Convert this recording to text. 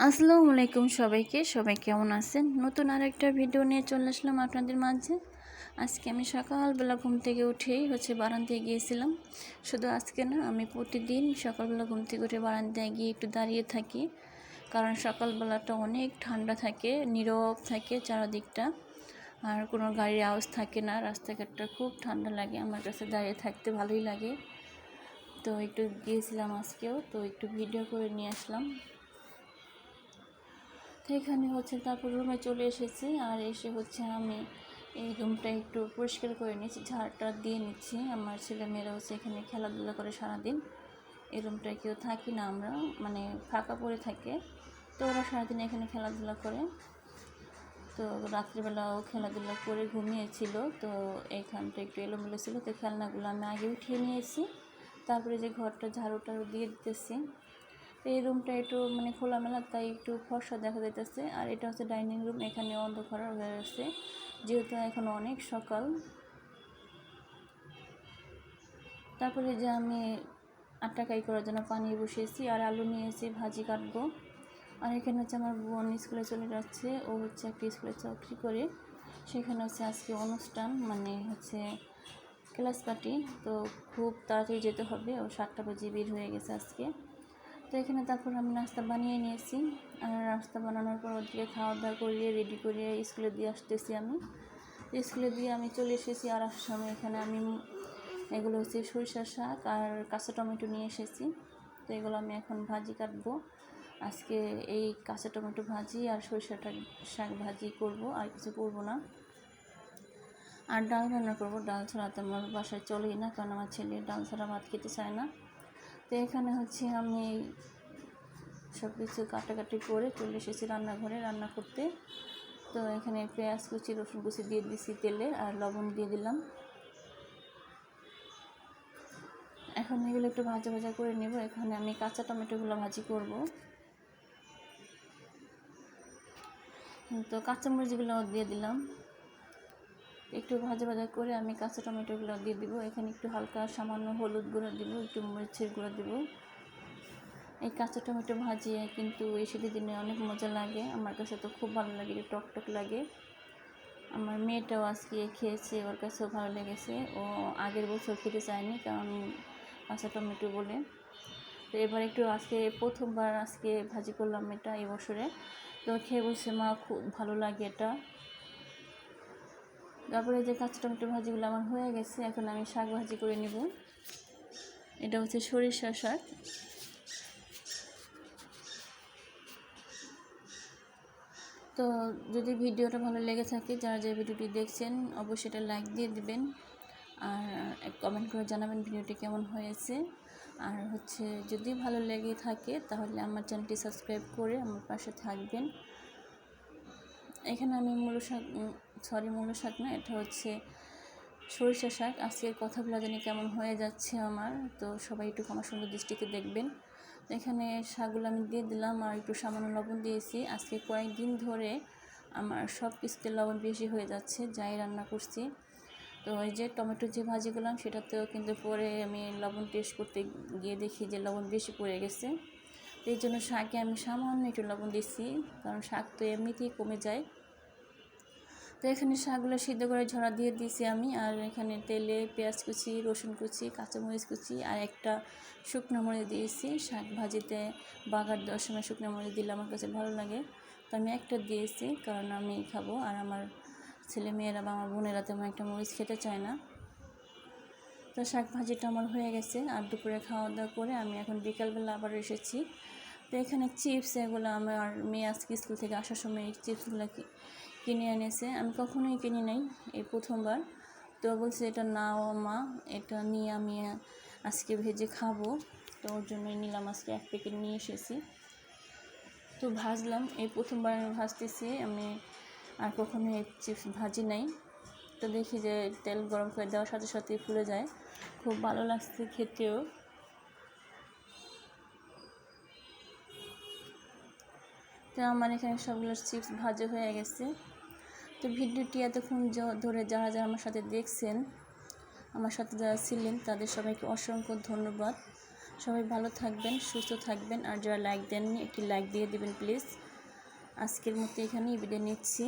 আসসালামু আলাইকুম সবাই কেমন আছেন? নতুন আরেকটা ভিডিও নিয়ে চলে আসলাম আপনাদের মাঝে। আজকে আমি সকালবেলা ঘুম থেকে উঠেই বারান্দায় গিয়েছিলাম। শুধু আজকে না, আমি প্রতিদিন সকালবেলা ঘুম থেকে উঠে বারান্দায় গিয়ে একটু দাঁড়িয়ে থাকি। কারণ সকালবেলাটা অনেক ঠান্ডা থাকে, নীরব থাকে চারদিকটা, আর কোনো গাড়ির আওয়াজ থাকে না। রাস্তাঘাটটা খুব ঠান্ডা লাগে, আমার কাছে দাঁড়িয়ে থাকতে ভালোই লাগে। তো একটু গিয়েছিলাম আজকেও, তো একটু ভিডিও করে নিয়ে আসলাম। তো এখানে তারপর রুমে চলে এসেছি, আর এসে আমি এই রুমটা একটু পরিষ্কার করে নিচ্ছি, ঝাড়টা দিয়ে নিচ্ছি। আমার ছেলেমেয়েরা এখানে খেলাধুলা করে সারাদিন। এই রুমটায় কেউ থাকি না আমরা, মানে ফাঁকা পড়ে থাকে, তো ওরা সারাদিন এখানে খেলাধুলা করে। তো রাত্রিবেলাও খেলাধুলা করে ঘুমিয়েছিল, তো এইখানটা একটু এলোমেলো ছিল, তো খেলনাগুলো আমি আগে উঠিয়ে নিয়েছি। তারপরে যে ঘরটা ঝাড়ু টাড়ু দিয়ে দিতেছি। তো এই রুমটা একটু মানে খোলামেলা, তাই একটু ফর্সা দেখা যাইতেছে। আর এটা ডাইনিং রুম, এখানে অন্ধকার হয়ে আছে যেহেতু এখন অনেক সকাল। তারপরে যে আমি আটা কাই করার জন্য পানি বসিয়েছি, আর আলু নিয়েছি, ভাজি কাটবো। আর এখানে আমার বোন স্কুলে চলে যাচ্ছে, ও একটা স্কুলে চাকরি করে। সেখানে আজকে অনুষ্ঠান, মানে ক্লাস পার্টি। তো খুব তাড়াতাড়ি যেতে হবে, ও 7টা বাজে বের হয়ে গেছে আজকে। তো এখানে তারপর আমি নাস্তা বানিয়ে নিয়েছি, আর নাস্তা বানানোর পর ওদিকে খাওয়া দাওয়া করিয়ে রেডি করিয়ে স্কুলে দিয়ে আসতেছি। আমি স্কুলে দিয়ে আমি চলে এসেছি, আর আসার সময় এখানে আমি এগুলো সরিষার শাক আর কাঁচা টমেটো নিয়ে এসেছি। তো এগুলো আমি এখন ভাজি কাটবো। আজকে এই কাঁচা টমেটো ভাজি আর সরিষাটা শাক ভাজি করব, আর কিছু করবো না। আর ডাল রান্না করবো। ডাল ছাড়া তো আমার বাসায় চলেই না, কারণ আমার ছেলে ডাল ছাড়া ভাত খেতে চায় না। তো এখানে আমি সব কিছু কাটাকাটি করে চলে এসেছি রান্নাঘরে রান্না করতে। তো এখানে পেঁয়াজ কুচি, রসুন কুচি দিয়ে দিছি তেলে, আর লবণ দিয়ে দিলাম। এখন এগুলো একটু ভাজা ভাজা করে নেব। এখানে আমি কাঁচা টমেটোগুলো ভাজি করব। তো কাঁচামরিচগুলো দিয়ে দিলাম। একটু ভাজা ভাজা করে আমি কাঁচা টমেটোগুলো দিয়ে দিব। এখানে একটু হালকা সামান্য হলুদ গুঁড়ো দিব, একটু মরিচের গুঁড়ো দিব। এই কাঁচা টমেটো ভাজিয়ে কিন্তু এই শীতের দিনে অনেক মজা লাগে, আমার কাছে তো খুব ভালো লাগে, একটু টকটক লাগে। আমার মেয়েটাও আজকে খেয়েছে, ওর কাছেও ভালো লেগেছে। ও আগের বছর খেতে চায়নি, কারণ কাঁচা টমেটো বলে। তো এবার একটু আজকে প্রথমবার আজকে ভাজি করলাম এটা এবছরে। তো খেয়ে বলছে, মা খুব ভালো লাগে এটা। তারপরে যে কাঁচা টমেটো ভাজিগুলো আমার হয়ে গেছে, এখন আমি শাক ভাজি করে নেব। এটা সরিষা শাক। তো যদি ভিডিওটা ভালো লেগে থাকে, যারা যে ভিডিওটি দেখছেন অবশ্যই এটা লাইক দিয়ে দিবেন, আর কমেন্ট করে জানাবেন ভিডিওটি কেমন হয়েছে। আর যদি ভালো লেগে থাকে তাহলে আমার চ্যানেলটি সাবস্ক্রাইব করে আমার পাশে থাকবেন। এখানে আমি মূলো শাক না, এটা সরিষা শাক। আজকের কথাগুলো জানি কেমন হয়ে যাচ্ছে আমার, তো সবাই একটু আমার সুন্দর দৃষ্টিতে দেখবেন। এখানে শাকগুলো আমি দিয়ে দিলাম, আর একটু সামান্য লবণ দিয়েছি। আজকে কয়েকদিন ধরে আমার সব কিছুতে লবণ বেশি হয়ে যাচ্ছে, যাই রান্না করছি। তো এই যে টমেটো যে ভাজি করলাম, সেটাতেও কিন্তু পরে আমি লবণ টেস্ট করতে গিয়ে দেখি যে লবণ বেশি পড়ে গেছে। তো এই জন্য শাকে আমি সামান্য একটু লবণ দিচ্ছি, কারণ শাক তো এমনিতেই কমে যায়। তো এখানে শাকগুলো সিদ্ধ করে ঝরা দিয়ে দিয়েছি আমি, আর এখানে তেলে পেঁয়াজ কুচি, রসুন কুচি, কাঁচামরিচ কুচি আর একটা শুকনো মরিচ দিয়েছি। শাক ভাজিতে বাগার দেওয়ার সময় শুকনো মরিচ দিলে আমার কাছে ভালো লাগে, তো আমি একটা দিয়েছি, কারণ আমি খাবো, আর আমার ছেলে মেয়েরা বা আমার বোনেরা তেমন একটা মরিচ খেতে চায় না। তো শাক ভাজিটা আমার হয়ে গেছে, আর দুপুরে খাওয়া দাওয়া করে আমি এখন বিকালবেলা আবার এসেছি। তো এখানে চিপস, এগুলো আমার মেয়ে আজকে স্কুল থেকে আসার সময় এই চিপসগুলো কিনে এনেছে। আমি কখনোই কিনি নাই, এই প্রথমবার। তো বলছে এটা নাও মা, এটা নিয়ে আমি আজকে ভেজে খাবো। তো ওর জন্যই নিলাম, আজকে 1 প্যাকেট নিয়ে এসেছি। তো ভাজলাম, এই প্রথমবার আমি ভাজতেছি। আমি আর কখনো এই চিপস ভাজি নাই। তো দেখি যে তেল গরম করে দেওয়ার সাথে সাথে ফুলে যায়, খুব ভালো লাগছে খেতেও। তো আমার এখানে সবগুলো চিপস ভাজা হয়ে গেছে। তো ভিডিওটি এতক্ষণ ধরে যারা যারা আমার সাথে দেখছেন, আমার সাথে যারা ছিলেন, তাদের সবাইকে অসংখ্য ধন্যবাদ। সবাই ভালো থাকবেন, সুস্থ থাকবেন। আর যারা লাইক দেননি একটি লাইক দিয়ে দিবেন প্লিজ। আজকের মতো এখানেই বিদায় নিচ্ছি।